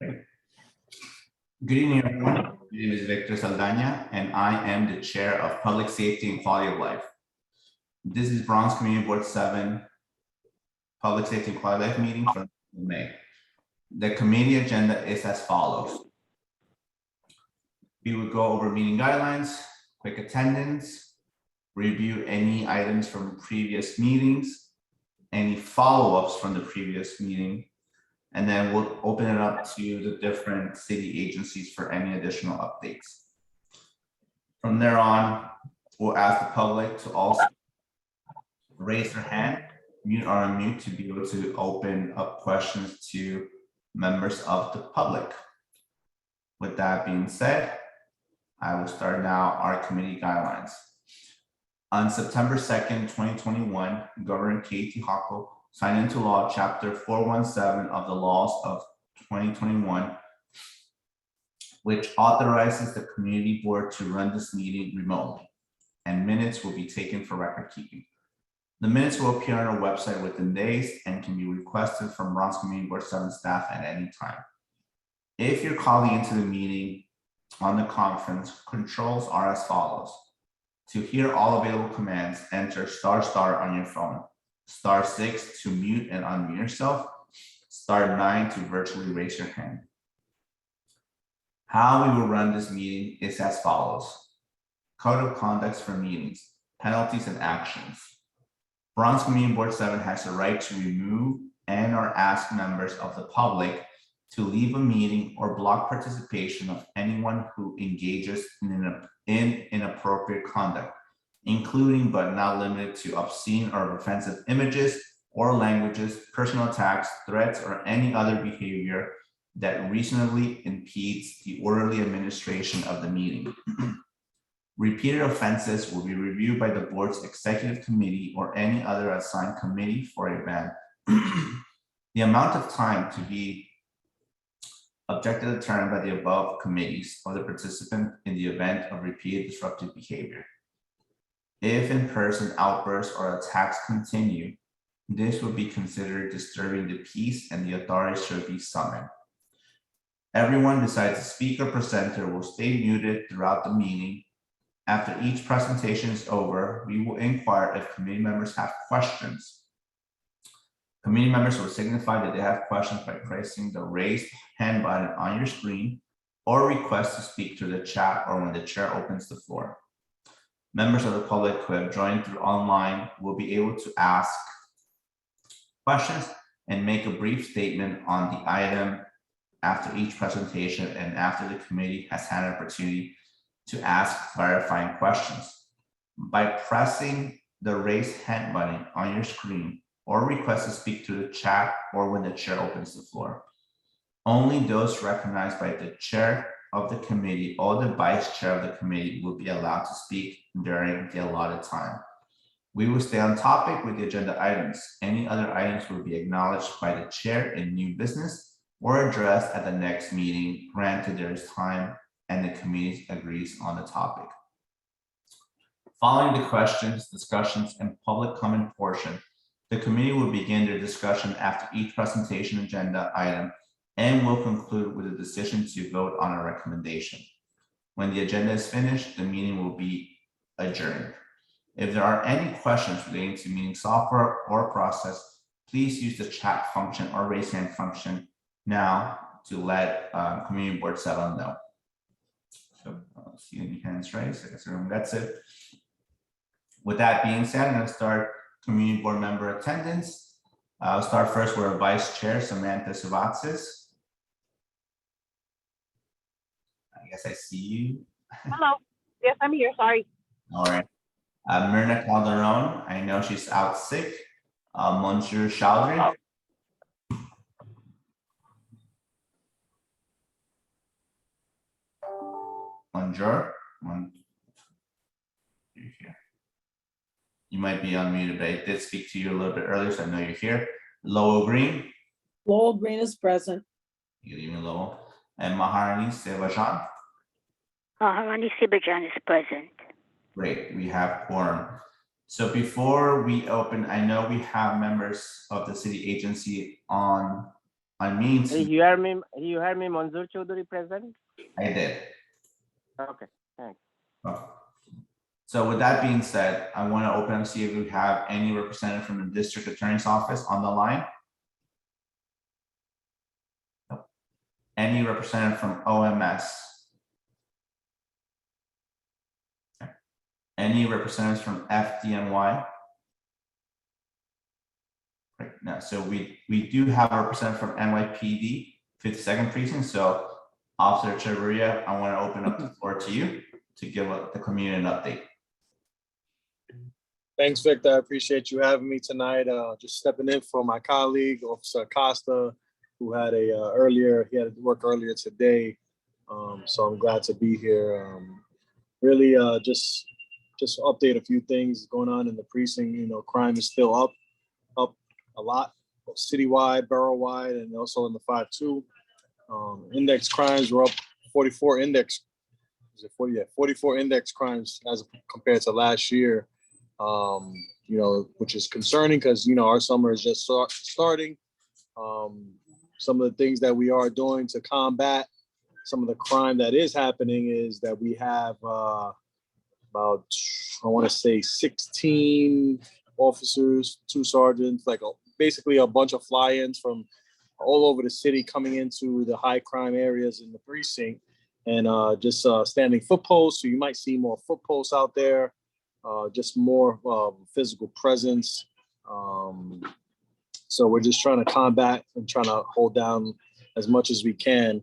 Good evening, everyone. My name is Victor Saldana, and I am the Chair of Public Safety and Quality of Life. This is Bronx Community Board 7 Public Safety and Quality of Life meeting from May. The committee agenda is as follows. We will go over meeting guidelines, quick attendance, review any items from previous meetings, any follow-ups from the previous meeting, and then we'll open it up to the different city agencies for any additional updates. From there on, we'll ask the public to also raise their hand, mute or unmute, to be able to open up questions to members of the public. With that being said, I will start now our committee guidelines. On September 2nd, 2021, Governor Katie Hochul signed into law Chapter 417 of the laws of 2021, which authorizes the community board to run this meeting remotely, and minutes will be taken for record keeping. The minutes will appear on our website within days and can be requested from Bronx Community Board 7 staff at any time. If you're calling into the meeting on the conference, controls are as follows. To hear all available commands, enter ** on your phone, *6 to mute and unmute yourself, *9 to virtually raise your hand. How we will run this meeting is as follows. Code of conducts for meetings, penalties and actions. Bronx Community Board 7 has the right to remove and or ask members of the public to leave a meeting or block participation of anyone who engages in inappropriate conduct, including but not limited to obscene or offensive images or languages, personal attacks, threats, or any other behavior that reasonably impedes the orderly administration of the meeting. Repeated offenses will be reviewed by the board's executive committee or any other assigned committee for a ban. The amount of time to be objected determined by the above committees or the participant in the event of repeated disruptive behavior. If in-person outbursts or attacks continue, this will be considered disturbing the peace and the authorities should be summoned. Everyone besides the speaker presenter will stay muted throughout the meeting. After each presentation is over, we will inquire if committee members have questions. Committee members will signify that they have questions by pressing the raised hand button on your screen or request to speak through the chat or when the chair opens the floor. Members of the public who have joined through online will be able to ask questions and make a brief statement on the item after each presentation and after the committee has had an opportunity to ask clarifying questions. By pressing the raise hand button on your screen or request to speak to the chat or when the chair opens the floor, only those recognized by the chair of the committee or the vice chair of the committee will be allowed to speak during the allotted time. We will stay on topic with the agenda items. Any other items will be acknowledged by the chair in new business or addressed at the next meeting, granted there is time and the committee agrees on the topic. Following the questions, discussions, and public comment portion, the committee will begin their discussion after each presentation agenda item and will conclude with a decision to vote on a recommendation. When the agenda is finished, the meeting will be adjourned. If there are any questions relating to meeting software or process, please use the chat function or raise hand function now to let Community Board 7 know. So I don't see any hands raised. I guess everyone gets it. With that being said, I'm going to start community board member attendance. I'll start first with our vice chair, Samantha Savazis. I guess I see you. Hello. Yes, I'm here. Sorry. All right. Myrna Calderon, I know she's out sick. Monsieur Chaldry. Bonjour. You're here. You might be unmuted, but I did speak to you a little bit earlier, so I know you're here. Lowell Green. Lowell Green is present. Good evening, Lowell. And Maharani Sevajan. Maharani Sevajan is present. Great, we have quorum. So before we open, I know we have members of the city agency on I mean, You heard me, Manzoor Chaudhary present? I did. Okay, thanks. Oh. So with that being said, I want to open up, see if we have any representative from the district attorney's office on the line. Nope. Any representative from OMS? Okay. Any representatives from FDNY? Right, no, so we do have a representative from NYPD, 52nd precinct. So Officer Chavarria, I want to open up the floor to you to give the community an update. Thanks, Victor. I appreciate you having me tonight. Just stepping in for my colleague, Officer Acosta, who had he had to work earlier today. So I'm glad to be here. Really, just update a few things going on in the precinct. You know, crime is still up a lot, citywide, borough-wide, and also in the 5-2. Index crimes were up 44 index. Is it 40? Yeah, 44 index crimes as compared to last year. You know, which is concerning because, you know, our summer is just starting. Some of the things that we are doing to combat some of the crime that is happening is that we have about, I want to say 16 officers, 2 sergeants, like basically a bunch of fly-ins from all over the city coming into the high crime areas in the precinct and just standing foot posts. So you might see more foot posts out there. Just more physical presence. So we're just trying to combat and trying to hold down as much as we can,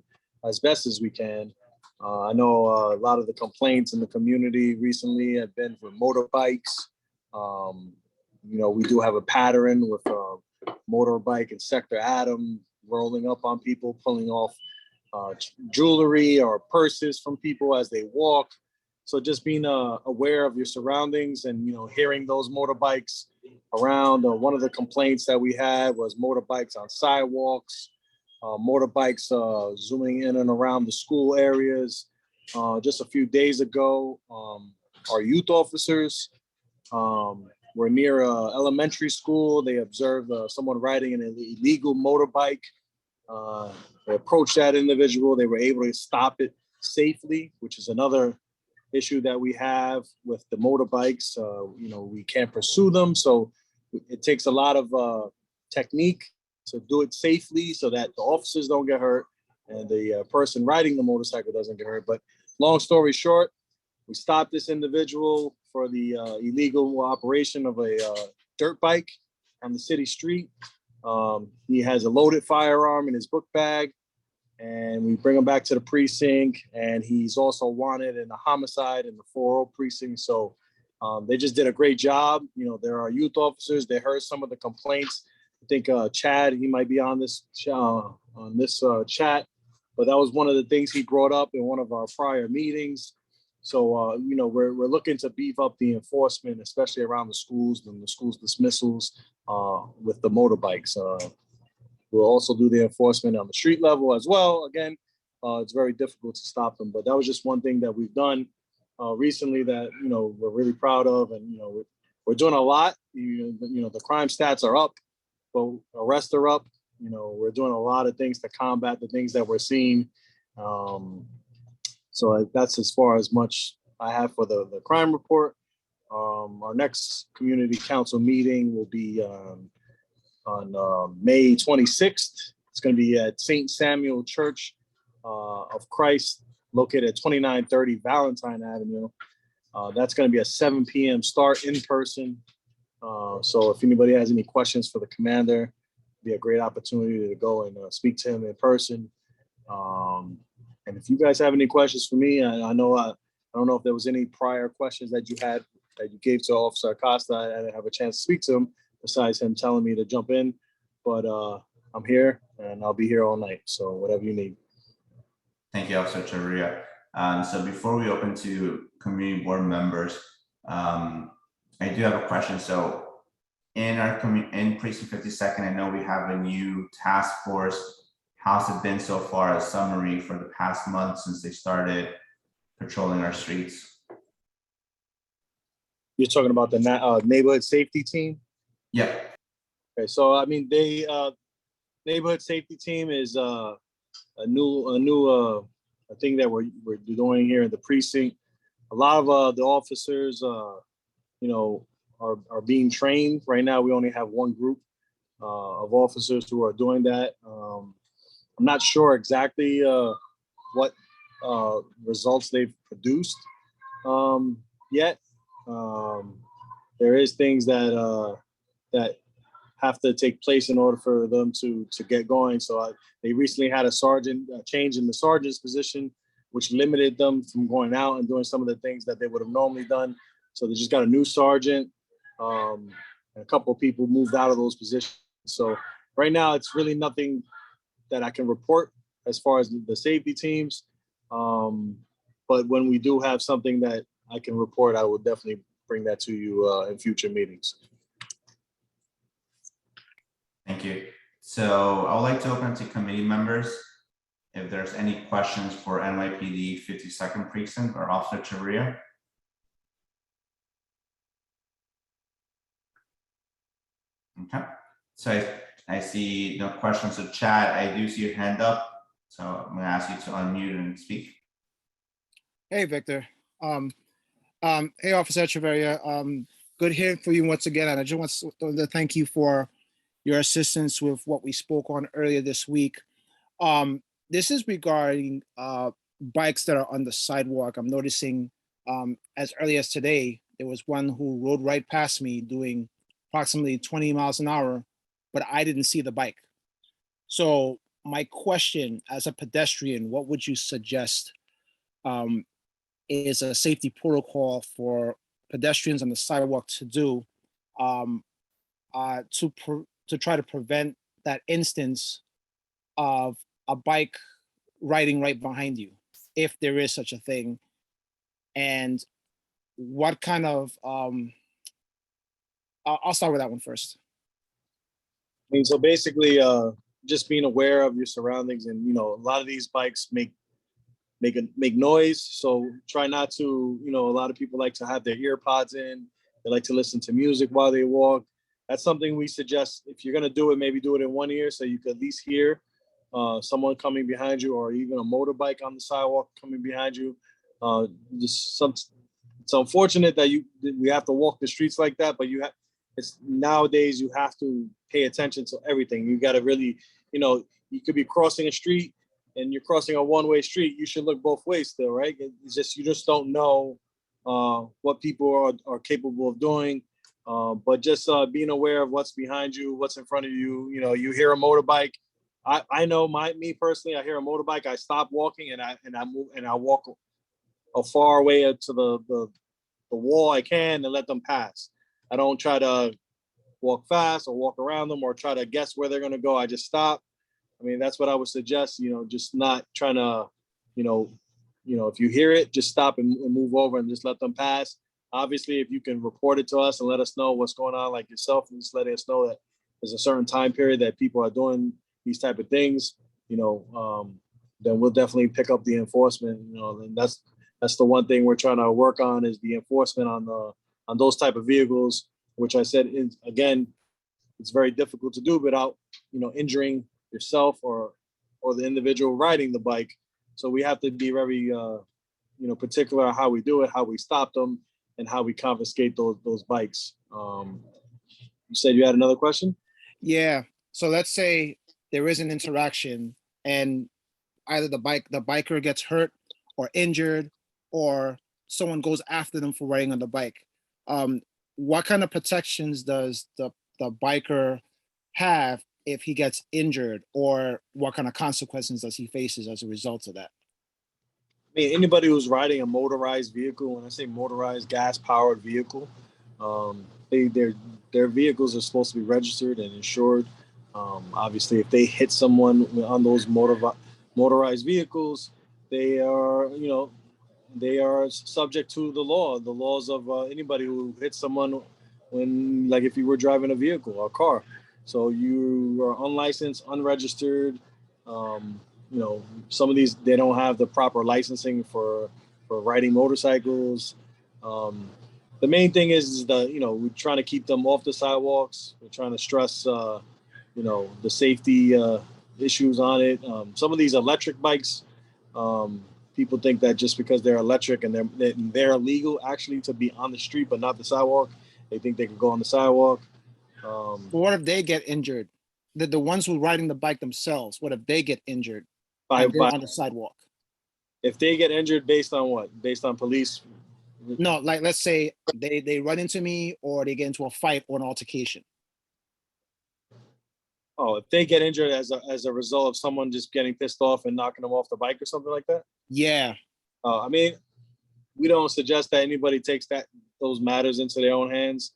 as best as we can. I know a lot of the complaints in the community recently have been for motorbikes. You know, we do have a pattern with motorbike in Sector Adam rolling up on people, pulling off jewelry or purses from people as they walk. So just being aware of your surroundings and, you know, hearing those motorbikes around. One of the complaints that we had was motorbikes on sidewalks, motorbikes zooming in and around the school areas. Just a few days ago, our youth officers were near an elementary school. They observed someone riding an illegal motorbike. They approached that individual. They were able to stop it safely, which is another issue that we have with the motorbikes. You know, we can't pursue them. So it takes a lot of technique to do it safely so that the officers don't get hurt and the person riding the motorcycle doesn't get hurt. But long story short, we stopped this individual for the illegal operation of a dirt bike on the city street. He has a loaded firearm in his book bag. And we bring him back to the precinct, and he's also wanted in a homicide in the 4-0 precinct. So they just did a great job. You know, there are youth officers. They heard some of the complaints. I think Chad, he might be on this chat, but that was one of the things he brought up in one of our prior meetings. So you know, we're looking to beef up the enforcement, especially around the schools and the schools dismissals with the motorbikes. We'll also do the enforcement on the street level as well. Again, it's very difficult to stop them, but that was just one thing that we've done recently that, you know, we're really proud of. And, you know, we're doing a lot. You know, the crime stats are up, but arrests are up. You know, we're doing a lot of things to combat the things that we're seeing. So that's as far as much I have for the crime report. Our next community council meeting will be on May 26th. It's going to be at St. Samuel Church of Christ, located at 2930 Valentine Avenue. That's going to be a 7 p.m. start in person. So if anybody has any questions for the commander, it'd be a great opportunity to go and speak to him in person. And if you guys have any questions for me, I know I don't know if there was any prior questions that you had that you gave to Officer Acosta. I didn't have a chance to speak to him, besides him telling me to jump in, but I'm here and I'll be here all night. So whatever you need. Thank you, Officer Chavarria. So before we open to community board members, I do have a question. So in our in precinct 52nd, I know we have a new task force. How's it been so far? A summary for the past month since they started patrolling our streets. You're talking about the neighborhood safety team? Yeah. Okay, so I mean, they neighborhood safety team is a new thing that we're doing here in the precinct. A lot of the officers, you know, are being trained. Right now, we only have one group of officers who are doing that. I'm not sure exactly what results they've produced yet. There is things that have to take place in order for them to get going. So they recently had a change in the sergeant's position, which limited them from going out and doing some of the things that they would have normally done. So they just got a new sergeant. And a couple of people moved out of those positions. So right now, it's really nothing that I can report as far as the safety teams. But when we do have something that I can report, I will definitely bring that to you in future meetings. Thank you. So I would like to open to committee members. If there's any questions for NYPD 52nd Precinct or Officer Chavarria. Okay, so I see no questions. So Chad, I do see your hand up. So I'm gonna ask you to unmute and speak. Hey, Victor. Hey, Officer Echeverria. Good hearing from you once again. And I just want to thank you for your assistance with what we spoke on earlier this week. This is regarding bikes that are on the sidewalk. I'm noticing as early as today, there was one who rode right past me doing approximately 20 miles an hour, but I didn't see the bike. So my question as a pedestrian, what would you suggest is a safety protocol for pedestrians on the sidewalk to do to try to prevent that instance of a bike riding right behind you, if there is such a thing? And what kind of I'll start with that one first. I mean, so basically, just being aware of your surroundings, and a lot of these bikes make noise. So try not to. A lot of people like to have their ear pods in. They like to listen to music while they walk. That's something we suggest. If you're gonna do it, maybe do it in one ear so you could at least hear someone coming behind you, or even a motorbike on the sidewalk coming behind you. It's unfortunate that we have to walk the streets like that, but it's nowadays you have to pay attention to everything. You got to really, you could be crossing a street and you're crossing a one-way street. You should look both ways still, right? It's just, you just don't know what people are capable of doing. But just being aware of what's behind you, what's in front of you. You hear a motorbike. I know me personally, I hear a motorbike, I stop walking and I move and I walk a far way to the wall I can and let them pass. I don't try to walk fast or walk around them or try to guess where they're going to go. I just stop. I mean, that's what I would suggest, just not trying to, if you hear it, just stop and move over and just let them pass. Obviously, if you can report it to us and let us know what's going on, like yourself, and just letting us know that there's a certain time period that people are doing these type of things, then we'll definitely pick up the enforcement, and that's the one thing we're trying to work on, is the enforcement on those type of vehicles, which I said is, again, it's very difficult to do without, injuring yourself or the individual riding the bike. So we have to be very, particular on how we do it, how we stop them, and how we confiscate those bikes. You said you had another question? Yeah. So let's say there is an interaction and either the biker gets hurt or injured, or someone goes after them for riding on the bike. What kind of protections does the biker have if he gets injured, or what kind of consequences does he faces as a result of that? I mean, anybody who's riding a motorized vehicle, when I say motorized, gas-powered vehicle, their vehicles are supposed to be registered and insured. Obviously, if they hit someone on those motorized vehicles, they are, they are subject to the laws of anybody who hits someone when, like, if you were driving a vehicle or a car. So you are unlicensed, unregistered. Some of these, they don't have the proper licensing for riding motorcycles. The main thing is we're trying to keep them off the sidewalks. We're trying to stress, the safety issues on it. Some of these electric bikes, people think that just because they're electric and they're legal actually to be on the street but not the sidewalk. They think they can go on the sidewalk. But what if they get injured? The ones who are riding the bike themselves, what if they get injured and they're on the sidewalk? If they get injured based on what? Based on police? No, like let's say they run into me or they get into a fight or an altercation. Oh, if they get injured as a result of someone just getting pissed off and knocking them off the bike or something like that? Yeah. I mean, we don't suggest that anybody takes those matters into their own hands.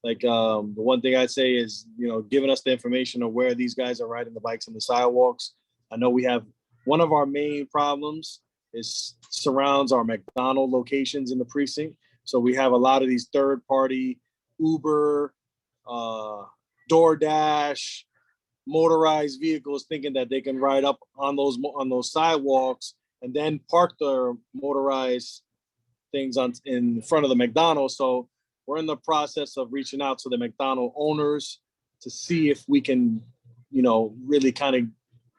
Like the one thing I'd say is, giving us the information of where these guys are riding the bikes on the sidewalks. I know we have one of our main problems surrounds our McDonald's locations in the precinct. So we have a lot of these third-party Uber, DoorDash, motorized vehicles thinking that they can ride up on those sidewalks and then park their motorized things in front of the McDonald's. So we're in the process of reaching out to the McDonald's owners to see if we can, really kind of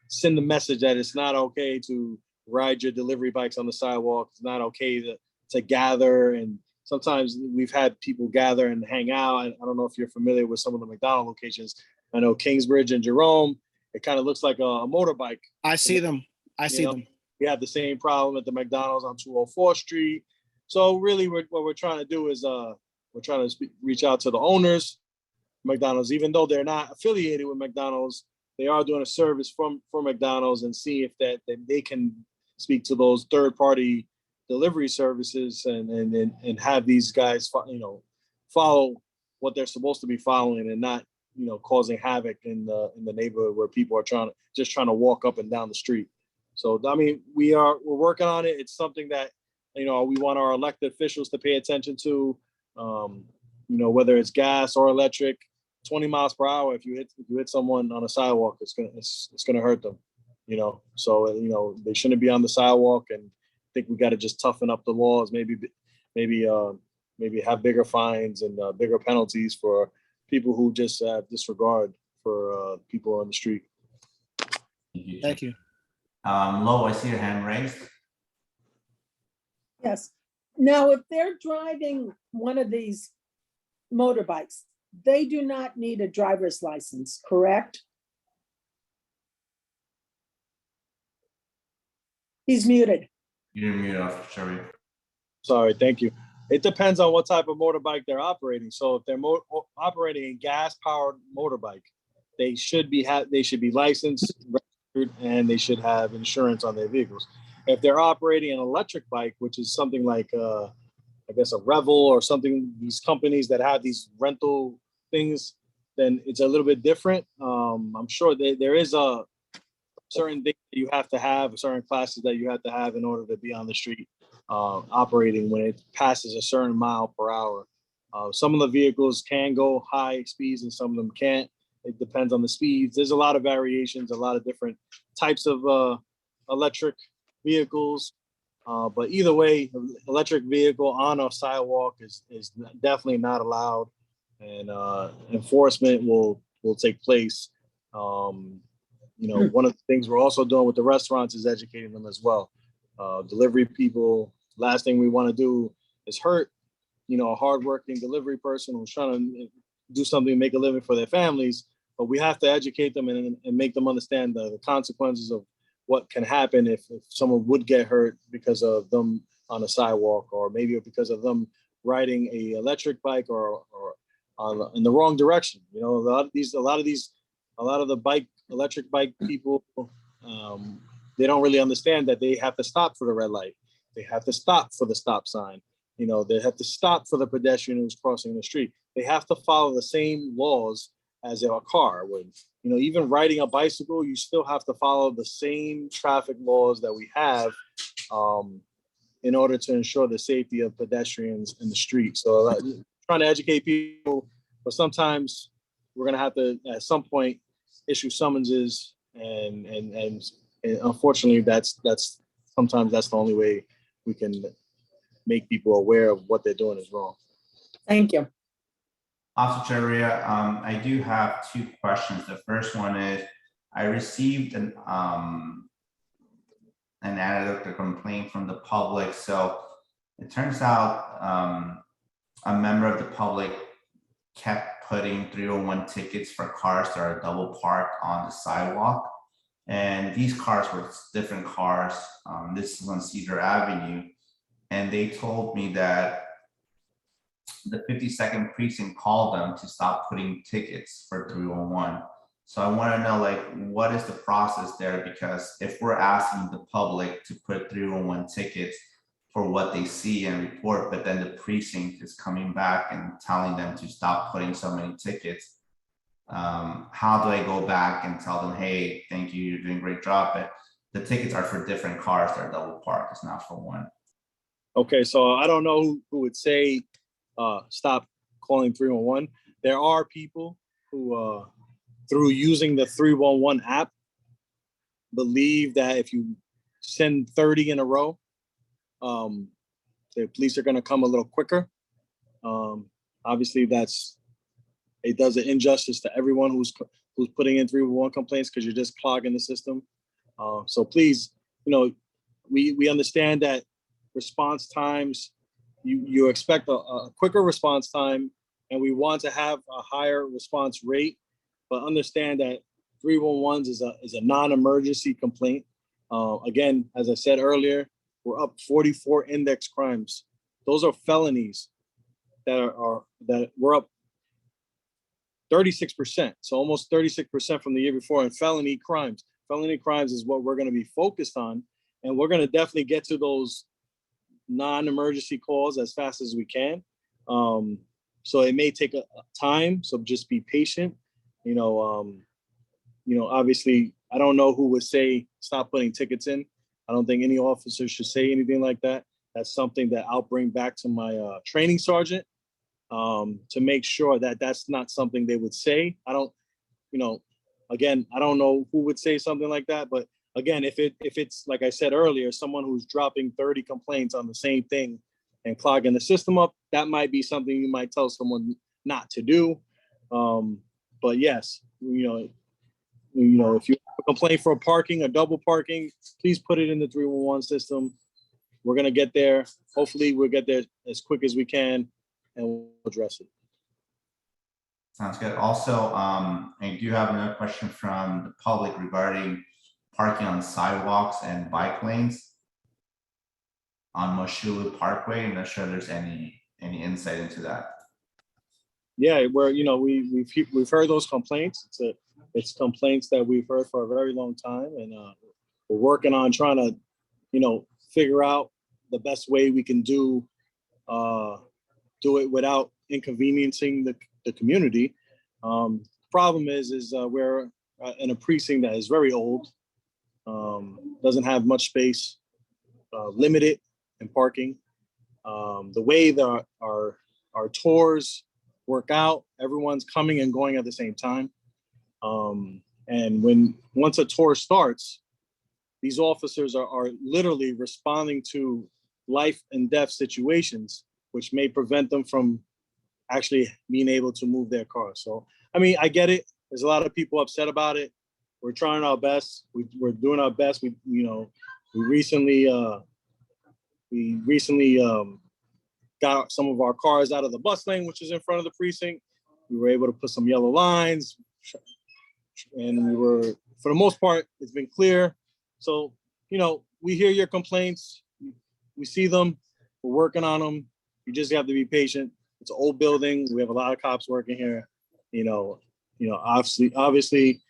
send the message that it's not okay to ride your delivery bikes on the sidewalk. It's not okay to gather. And sometimes we've had people gather and hang out. And I don't know if you're familiar with some of the McDonald's locations. I know Kingsbridge and Jerome, it kind of looks like a motorbike. I see them. We have the same problem at the McDonald's on 204th Street. So really what we're trying to do is we're trying to reach out to the owners, McDonald's, even though they're not affiliated with McDonald's, they are doing a service for McDonald's and see if that they can speak to those third-party delivery services and have these guys, follow what they're supposed to be following and not, causing havoc in the neighborhood where people are trying to walk up and down the street. So, I mean, we're working on it. It's something that, we want our elected officials to pay attention to, whether it's gas or electric, 20 miles per hour. If you hit someone on a sidewalk, it's gonna hurt them, So, they shouldn't be on the sidewalk. And I think we got to just toughen up the laws, maybe have bigger fines and bigger penalties for people who just disregard for people on the street. Thank you. Lo, I see your hand raised. Yes. Now, if they're driving one of these motorbikes, they do not need a driver's license, correct? He's muted. You're muted off, Sherry. Sorry, thank you. It depends on what type of motorbike they're operating. So if they're operating a gas-powered motorbike, they should be licensed, registered, and they should have insurance on their vehicles. If they're operating an electric bike, which is something like, I guess, a Revel or something, these companies that have these rental things, then it's a little bit different. I'm sure there is a certain thing that you have to have, certain classes that you have to have in order to be on the street operating when it passes a certain mile per hour. Some of the vehicles can go high speeds and some of them can't. It depends on the speeds. There's a lot of variations, a lot of different types of electric vehicles. But either way, electric vehicle on a sidewalk is definitely not allowed, and enforcement will take place. One of the things we're also doing with the restaurants is educating them as well. Delivery people, last thing we want to do is hurt, a hardworking delivery person who's trying to do something, make a living for their families. But we have to educate them and make them understand the consequences of what can happen if someone would get hurt because of them on a sidewalk, or maybe because of them riding a electric bike or in the wrong direction. A lot of the electric bike people, they don't really understand that they have to stop for the red light. They have to stop for the stop sign. They have to stop for the pedestrian who's crossing the street. They have to follow the same laws as a car would. Even riding a bicycle, you still have to follow the same traffic laws that we have in order to ensure the safety of pedestrians in the street. So trying to educate people, but sometimes we're going to have to, at some point, issue summonses. And unfortunately, that's sometimes that's the only way we can make people aware of what they're doing is wrong. Thank you. Officer Chavarria, I do have two questions. The first one is, I received an anecdotal complaint from the public. So it turns out a member of the public kept putting 301 tickets for cars that are double parked on the sidewalk. And these cars were different cars. This is on Cedar Avenue. And they told me that the 52nd precinct called them to stop putting tickets for 311. So I want to know, like, what is the process there? Because if we're asking the public to put 311 tickets for what they see and report, but then the precinct is coming back and telling them to stop putting so many tickets, how do I go back and tell them, hey, thank you, you're doing a great job, but the tickets are for different cars that are double parked, it's not for one. Okay, so I don't know who would say stop calling 311. There are people who, through using the 311 app, believe that if you send 30 in a row, the police are going to come a little quicker. Obviously, it does an injustice to everyone who's putting in 311 complaints, because you're just clogging the system. So please, we understand that response times, you expect a quicker response time, and we want to have a higher response rate, but understand that 311s is a non-emergency complaint. Again, as I said earlier, we're up 44 index crimes. Those are felonies that we're up 36%. So almost 36% from the year before in felony crimes. Felony crimes is what we're going to be focused on. And we're going to definitely get to those non-emergency calls as fast as we can. So it may take a time, so just be patient. Obviously, I don't know who would say stop putting tickets in. I don't think any officer should say anything like that. That's something that I'll bring back to my training sergeant to make sure that that's not something they would say. I don't know who would say something like that, but again, if it's like I said earlier, someone who's dropping 30 complaints on the same thing and clogging the system up, that might be something you might tell someone not to do. But yes, if you complain for parking or double parking, please put it in the 311 system. We're gonna get there. Hopefully, we'll get there as quick as we can, and we'll address it. Sounds good. Also, I do have another question from the public regarding parking on sidewalks and bike lanes on Moshulu Parkway. I'm not sure there's any insight into that. Yeah, we've heard those complaints. It's complaints that we've heard for a very long time, and we're working on trying to, figure out the best way we can do it without inconveniencing the community. Problem is we're in a precinct that is very old, doesn't have much space, limited in parking. The way that our tours work out, everyone's coming and going at the same time. And once a tour starts, these officers are literally responding to life and death situations, which may prevent them from actually being able to move their car. So, I get it. There's a lot of people upset about it. We're trying our best. We're doing our best. We recently got some of our cars out of the bus lane, which is in front of the precinct. We were able to put some yellow lines, and for the most part, it's been clear. So, we hear your complaints. We see them. We're working on them. You just have to be patient. It's an old building. We have a lot of cops working here. Obviously,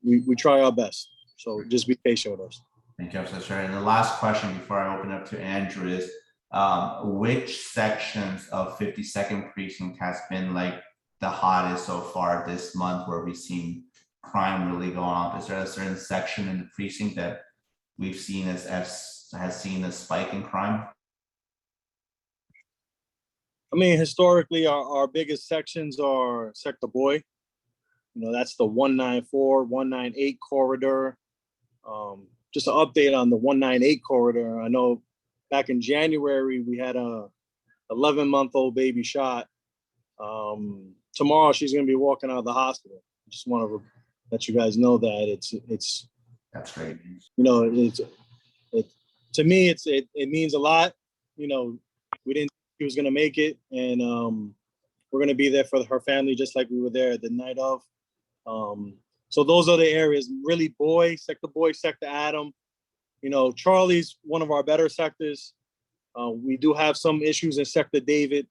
we try our best. So just be patient with us. Thank you, Officer. And the last question before I open up to Andrew is, which sections of 52nd Precinct has been like the hottest so far this month, where we've seen crime really going on? Is there a certain section in the precinct that we've seen has seen a spike in crime? Historically, our biggest sections are Sector Boy. That's the 194, 198 corridor. Just an update on the 198 corridor. I know back in January, we had a 11-month-old baby shot. tomorrow she's going to be walking out of the hospital. Just want to let you guys know that it's That's great. you know, to me, it means a lot. You know, we didn't think she was going to make it, and we're going to be there for her family, just like we were there the night of. So those are the areas, really Boy, Sector Adam. You know, Charlie's one of our better sectors. We do have some issues in Sector David,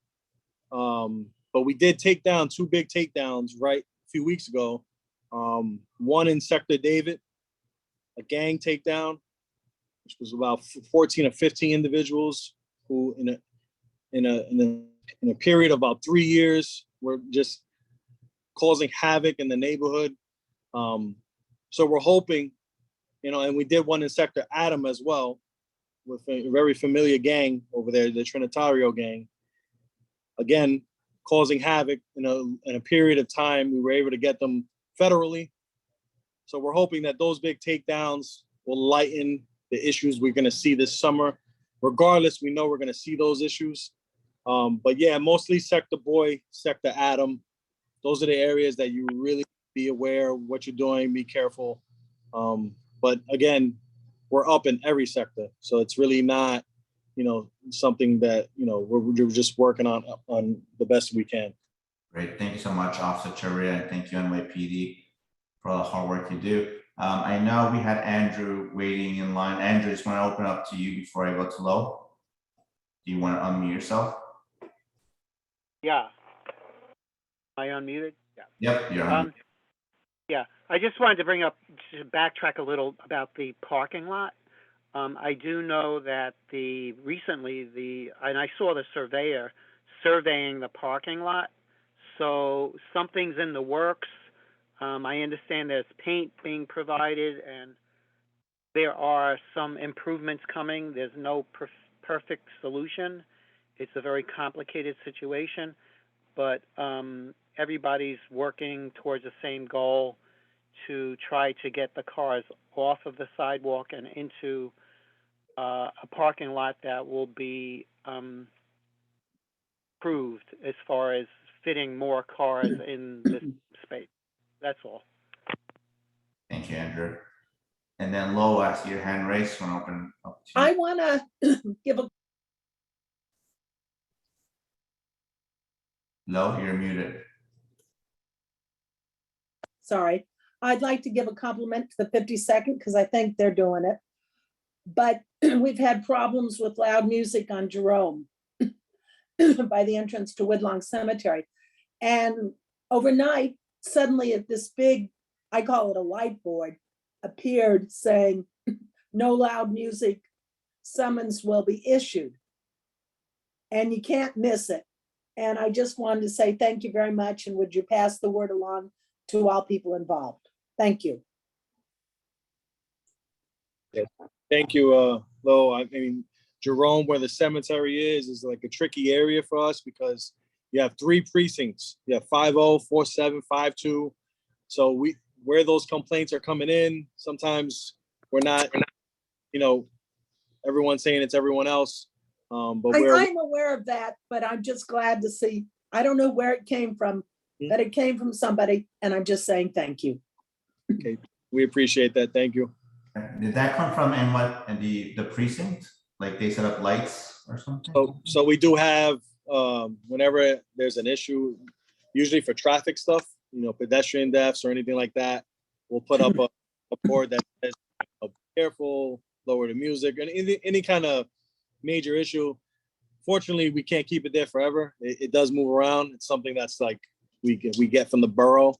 but we did take down 2 big takedowns a few weeks ago. One in Sector David, a gang takedown, which was about 14 or 15 individuals who, in a period of about 3 years, were just causing havoc in the neighborhood. So we're hoping, you know, and we did one in Sector Adam as well, with a very familiar gang over there, the Trinitario gang. Again, causing havoc in a period of time. We were able to get them federally. So we're hoping that those big takedowns will lighten the issues we're going to see this summer. Regardless, we know we're going to see those issues. But yeah, mostly Sector Boy, Sector Adam. Those are the areas that you really be aware of what you're doing, be careful. But again, we're up in every sector. So it's really not, you know, something that, you know, we're just working on the best we can. Great. Thank you so much, Officer Chavarria, and thank you, NYPD, for all the hard work you do. I know we had Andrew waiting in line. Andrew, just want to open up to you before I go to Lo. Do you want to unmute yourself? Yeah. Am I unmuted? Yeah. Yep, you're on. Yeah, I just wanted to bring up, to backtrack a little about the parking lot. I do know that recently and I saw the surveyor surveying the parking lot. So something's in the works. I understand there's paint being provided and there are some improvements coming. There's no perfect solution. It's a very complicated situation, but everybody's working towards the same goal to try to get the cars off of the sidewalk and into a parking lot that will be improved as far as fitting more cars in this space. That's all. Thank you, Andrew. And then Lo, I see your hand raised. Want to open up to you? I want to give a, Lo, you're muted. sorry, I'd like to give a compliment to the 52nd because I think they're doing it. But we've had problems with loud music on Jerome by the entrance to Woodlawn Cemetery. And overnight, suddenly this big, I call it a whiteboard, appeared saying, no loud music, summons will be issued. And you can't miss it. And I just wanted to say thank you very much. And would you pass the word along to all people involved? Thank you. Thank you, Lo. I mean, Jerome, where the cemetery is like a tricky area for us because you have 3 precincts. You have 50, 47, 52. So where those complaints are coming in, sometimes we're not, you know, everyone's saying it's everyone else. But I'm aware of that, but I'm just glad to see, I don't know where it came from, but it came from somebody, and I'm just saying thank you. okay, we appreciate that. Thank you. Did that come from the precinct? Like they set up lights or something? So we do have, whenever there's an issue, usually for traffic stuff, you know, pedestrian deaths or anything like that, we'll put up a board that says, be careful, lower the music, and any kind of major issue. Fortunately, we can't keep it there forever. It does move around. It's something that's like we get from the borough.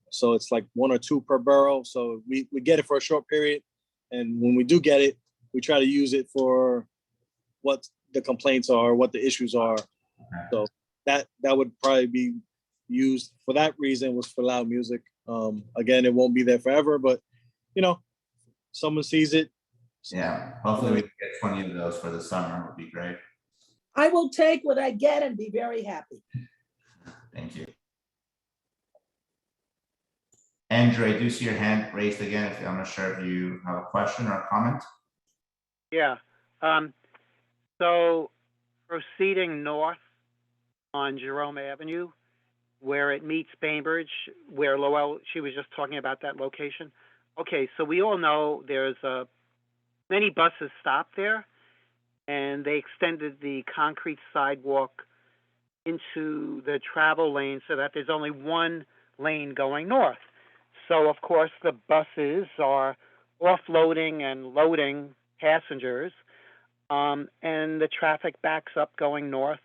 So it's like 1 or 2 per borough. So we get it for a short period. And when we do get it, we try to use it for what the complaints are, what the issues are. So that would probably be used for that reason, was for loud music. Again, it won't be there forever, but you know, someone sees it. Yeah, hopefully we can get 20 of those for the summer. Would be great. I will take what I get and be very happy. Thank you. Andrew, I do see your hand raised again. I'm not sure if you have a question or a comment. Yeah. So proceeding north on Jerome Avenue, where it meets Bainbridge, where Lowell, she was just talking about that location. Okay, so we all know there's many buses stop there, and they extended the concrete sidewalk into the travel lane so that there's only one lane going north. So, of course, the buses are offloading and loading passengers, and the traffic backs up going north.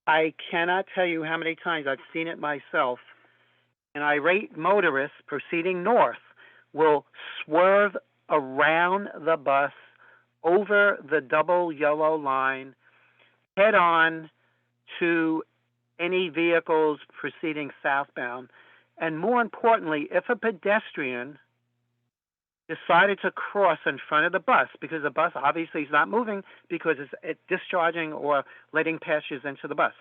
I cannot tell you how many times I've seen it myself. An irate motorist proceeding north will swerve around the bus over the double yellow line, head on to any vehicles proceeding southbound. And more importantly, if a pedestrian decided to cross in front of the bus, because the bus obviously is not moving because it's discharging or letting passengers into the bus.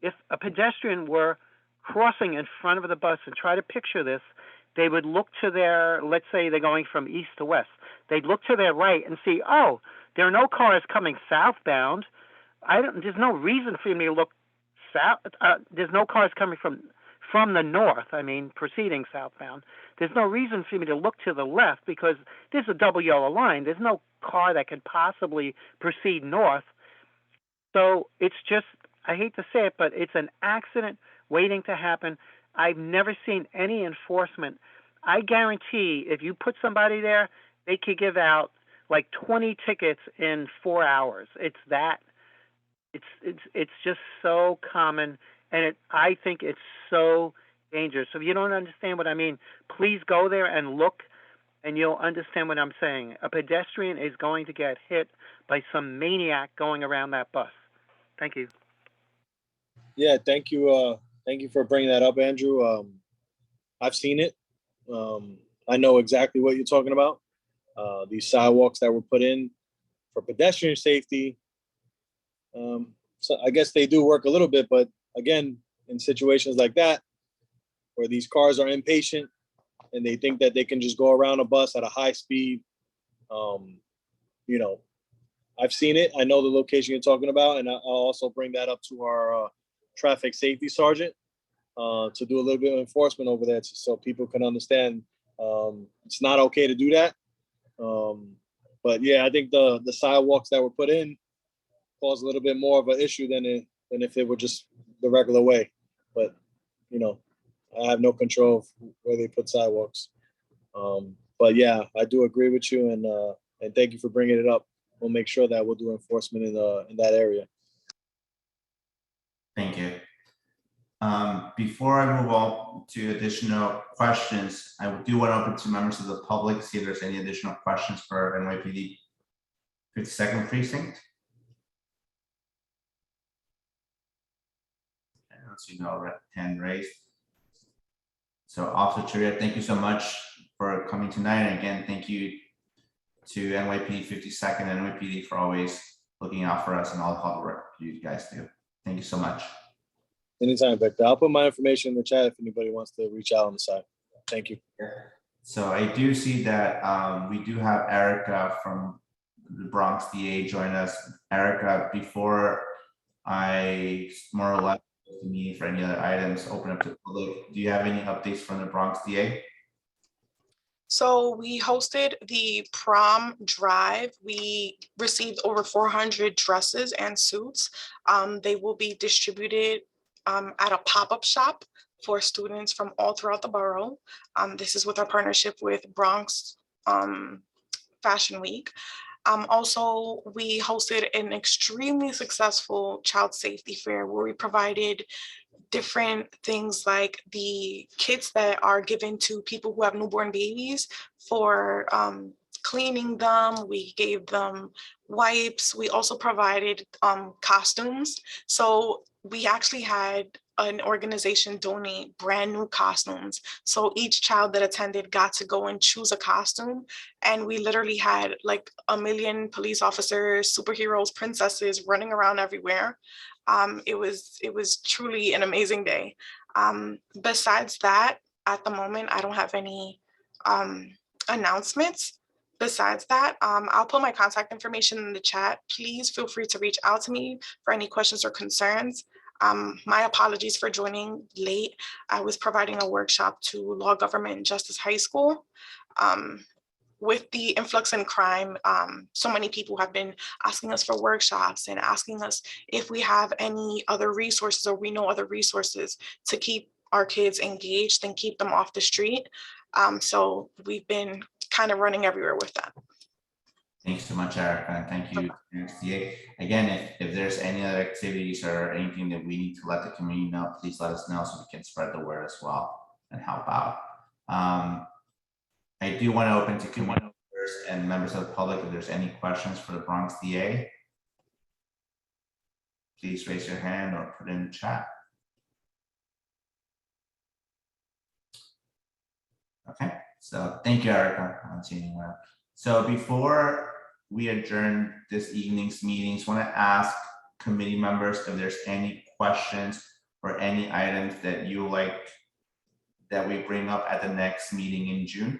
If a pedestrian were crossing in front of the bus, and try to picture this, they would look to their, let's say they're going from east to west, they'd look to their right and see, oh, there are no cars coming southbound. There's no reason for me to look south. There's no cars coming from the north, proceeding southbound. There's no reason for me to look to the left because there's a double yellow line. There's no car that could possibly proceed north. So it's just, I hate to say it, but it's an accident waiting to happen. I've never seen any enforcement. I guarantee if you put somebody there, they could give out like 20 tickets in 4 hours. It's just so common, and I think it's so dangerous. So if you don't understand what I mean, please go there and look, and you'll understand what I'm saying. A pedestrian is going to get hit by some maniac going around that bus. Thank you. Yeah, thank you. Thank you for bringing that up, Andrew. I've seen it. I know exactly what you're talking about. These sidewalks that were put in for pedestrian safety. So I guess they do work a little bit, but again, in situations like that, where these cars are impatient and they think that they can just go around a bus at a high speed, I've seen it. I know the location you're talking about, and I'll also bring that up to our traffic safety sergeant to do a little bit of enforcement over there, so people can understand it's not okay to do that. But yeah, I think the sidewalks that were put in cause a little bit more of an issue than if it were just the regular way. But I have no control of where they put sidewalks. But yeah, I do agree with you, and thank you for bringing it up. We'll make sure that we'll do enforcement in that area. Thank you. Before I move on to additional questions, I do want to open to members of the public, see if there's any additional questions for NYPD 52nd Precinct. I don't see no hand raised. So Officer Chiria, thank you so much for coming tonight. And again, thank you to NYPD 52nd and NYPD for always looking out for us and all the hard work you guys do. Thank you so much. Anytime, Victor. I'll put my information in the chat if anybody wants to reach out on the side. Thank you. So I do see that we do have Erica from the Bronx DA join us. Erica, before I more or less the meeting for any other items, open up to the public, do you have any updates from the Bronx DA? So we hosted the prom drive. We received over 400 dresses and suits. They will be distributed at a pop-up shop for students from all throughout the borough. This is with our partnership with Bronx Fashion Week. Also, we hosted an extremely successful child safety fair where we provided different things like the kits that are given to people who have newborn babies for cleaning them. We gave them wipes. We also provided costumes. So we actually had an organization donate brand new costumes. So each child that attended got to go and choose a costume. And we literally had like a million police officers, superheroes, princesses running around everywhere. It was truly an amazing day. Besides that, at the moment, I don't have any announcements. Besides that, I'll put my contact information in the chat. Please feel free to reach out to me for any questions or concerns. My apologies for joining late. I was providing a workshop to Law, Government, and Justice High School. With the influx in crime, so many people have been asking us for workshops and asking us if we have any other resources or we know other resources to keep our kids engaged and keep them off the street. So we've been kind of running everywhere with that. Thanks so much, Erica, and thank you, CA. Again, if there's any other activities or anything that we need to let the community know, please let us know so we can spread the word as well and help out. I do want to open to community members and members of the public if there's any questions for the Bronx DA. Please raise your hand or put in the chat. Okay, so thank you, Erica. I don't see anyone. So before we adjourn this evening's meetings, want to ask committee members if there's any questions or any items that you like that we bring up at the next meeting in June.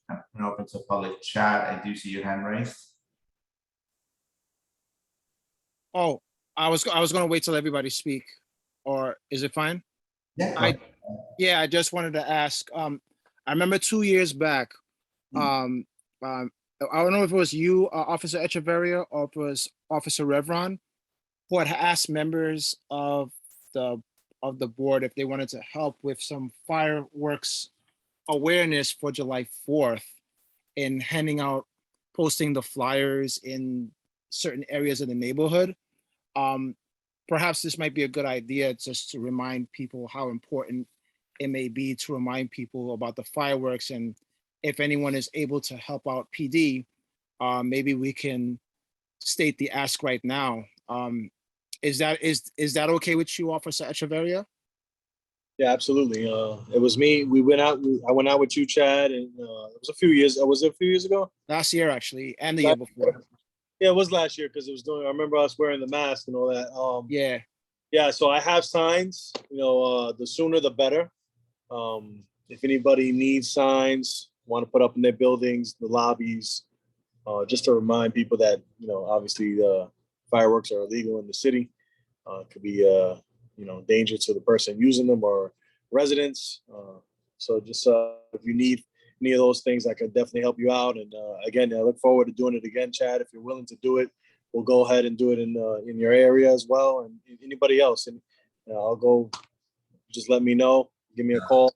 I'm going to open to public chat. I do see your hand raised. Oh, I was going to wait till everybody speak, or is it fine? Yeah. Yeah, I just wanted to ask. I remember 2 years back. I don't know if it was you, Officer Echeverria, or if it was Officer Revron, who had asked members of the board if they wanted to help with some fireworks awareness for July 4th and handing out, posting the flyers in certain areas of the neighborhood. Perhaps this might be a good idea just to remind people how important it may be to remind people about the fireworks, and if anyone is able to help out PD, maybe we can state the ask right now. Is that okay with you, Officer Echeverria? Yeah, absolutely. It was me. We went out. I went out with you, Chad, and it was a few years. Was it a few years ago? Last year, actually, and the year before. Yeah, it was last year because it was doing. I remember us wearing the mask and all that. Yeah. Yeah. So I have signs. The sooner the better. If anybody needs signs, want to put up in their buildings, the lobbies, just to remind people that obviously the fireworks are illegal in the city. It could be danger to the person using them or residents. So just if you need any of those things, I could definitely help you out. And again, I look forward to doing it again, Chad. If you're willing to do it, we'll go ahead and do it in your area as well, and anybody else. And I'll go. Just let me know. Give me a call,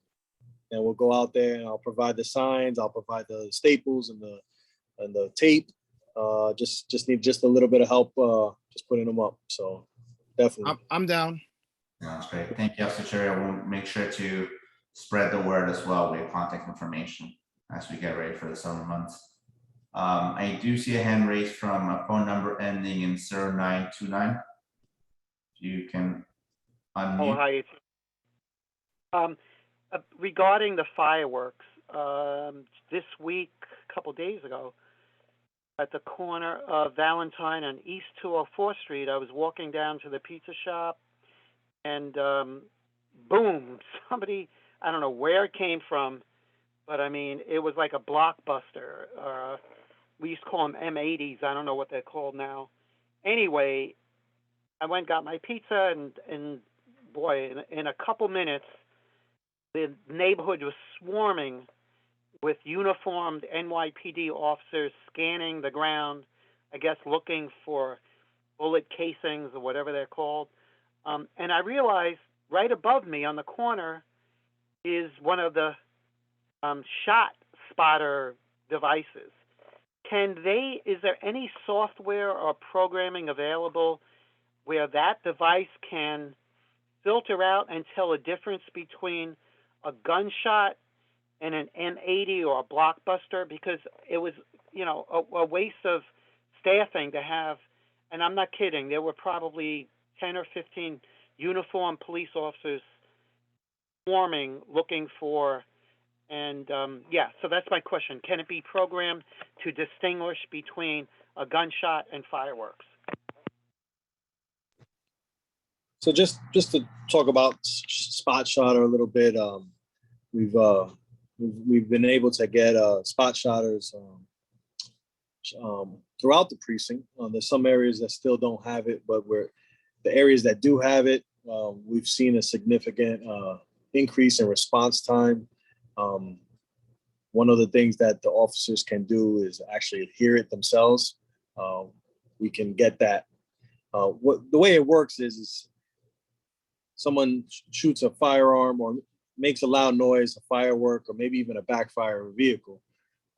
and we'll go out there. And I'll provide the signs. I'll provide the staples and the tape. Just need just a little bit of help just putting them up. So definitely. I'm down. Sounds great. Thank you, Officer Cherry. We'll make sure to spread the word as well. We have contact information as we get ready for the summer months. I do see a hand raised from a phone number ending in 0929. You can unmute. Oh, hi. Regarding the fireworks, this week, a couple days ago, at the corner of Valentine and East 204th Street, I was walking down to the pizza shop, and boom, somebody, I don't know where it came from, but I mean, it was like a blockbuster. We used to call them M80s. I don't know what they're called now. Anyway, I went and got my pizza, and boy, in a couple minutes, the neighborhood was swarming with uniformed NYPD officers scanning the ground, I guess looking for bullet casings or whatever they're called. And I realized right above me on the corner is one of the shot spotter devices. Is there any software or programming available where that device can filter out and tell a difference between a gunshot and an M80 or a blockbuster? Because it was, a waste of staffing to have, and I'm not kidding, there were probably 10 or 15 uniformed police officers swarming, looking for, and so that's my question. Can it be programmed to distinguish between a gunshot and fireworks? So just to talk about Spot Shotter a little bit, we've been able to get spot shotters throughout the precinct. There's some areas that still don't have it, but the areas that do have it, we've seen a significant increase in response time. One of the things that the officers can do is actually hear it themselves. We can get that. The way it works is someone shoots a firearm or makes a loud noise, a firework, or maybe even a backfire of a vehicle.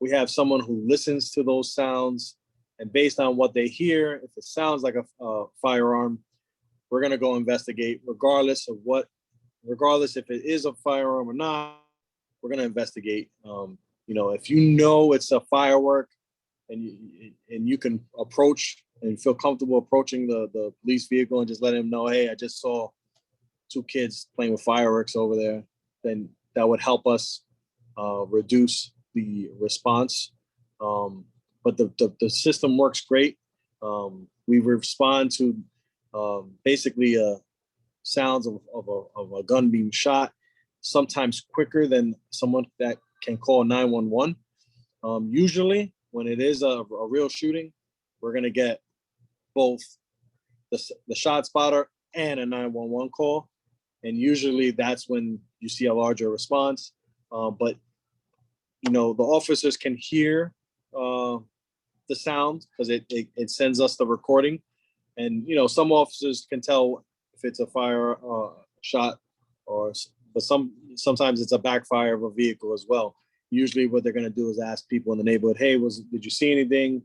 We have someone who listens to those sounds, and based on what they hear, if it sounds like a firearm, we're going to go investigate regardless if it is a firearm or not. We're going to investigate. If you know it's a firework and you can approach and feel comfortable approaching the police vehicle and just let them know, hey, I just saw 2 kids playing with fireworks over there, then that would help us reduce the response. But the system works great. We respond to basically sounds of a gun being shot, sometimes quicker than someone that can call 911. Usually, when it is a real shooting, we're going to get both the shot spotter and a 911 call. And usually that's when you see a larger response. But, the officers can hear the sound because it sends us the recording. And, some officers can tell if it's a fire shot but sometimes it's a backfire of a vehicle as well. Usually what they're going to do is ask people in the neighborhood, hey, did you see anything?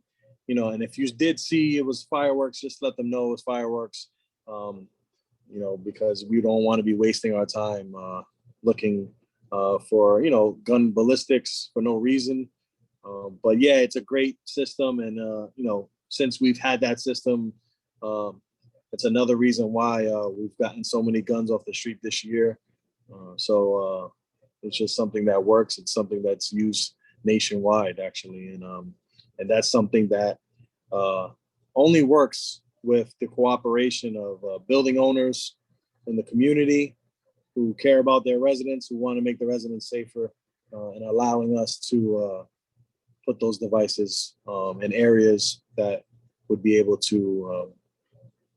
And if you did see it was fireworks, just let them know it was fireworks. Because we don't want to be wasting our time looking for, gun ballistics for no reason. But yeah, it's a great system. And, since we've had that system, it's another reason why we've gotten so many guns off the street this year. So it's just something that works. It's something that's used nationwide, actually. And that's something that only works with the cooperation of building owners in the community who care about their residents, who want to make the residents safer, and allowing us to put those devices in areas that would be able to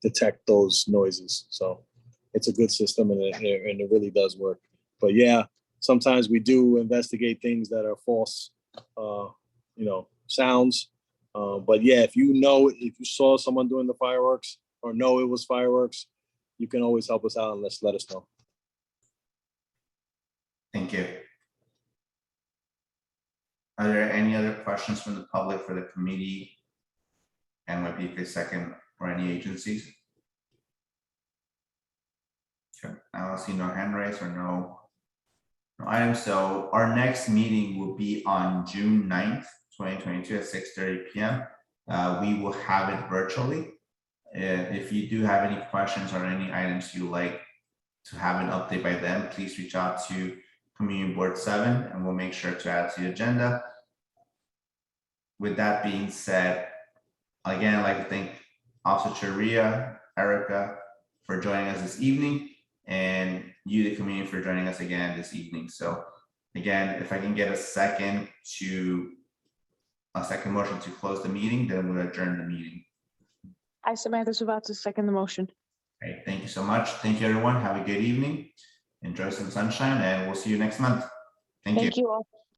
detect those noises. So it's a good system, and it really does work. But yeah, sometimes we do investigate things that are false, sounds. But yeah, if you saw someone doing the fireworks or know it was fireworks, you can always help us out and let us know. Thank you. Are there any other questions from the public for the committee and NYPD second or any agencies? Sure. I don't see no hand raised or no items. So our next meeting will be on June 9th, 2022 at 6:30 p.m. We will have it virtually. If you do have any questions or any items you like to have an update by them, please reach out to Community Board 7 and we'll make sure to add to the agenda. With that being said, again, I'd like to thank Officer Charia, Erica, for joining us this evening, and you, the community, for joining us again this evening. So again, if I can get a second motion to close the meeting, then we'll adjourn the meeting. I, Samantha Suvatsa, second the motion. Great, thank you so much. Thank you, everyone. Have a good evening. Enjoy some sunshine, and we'll see you next month. Thank you. Thank you all.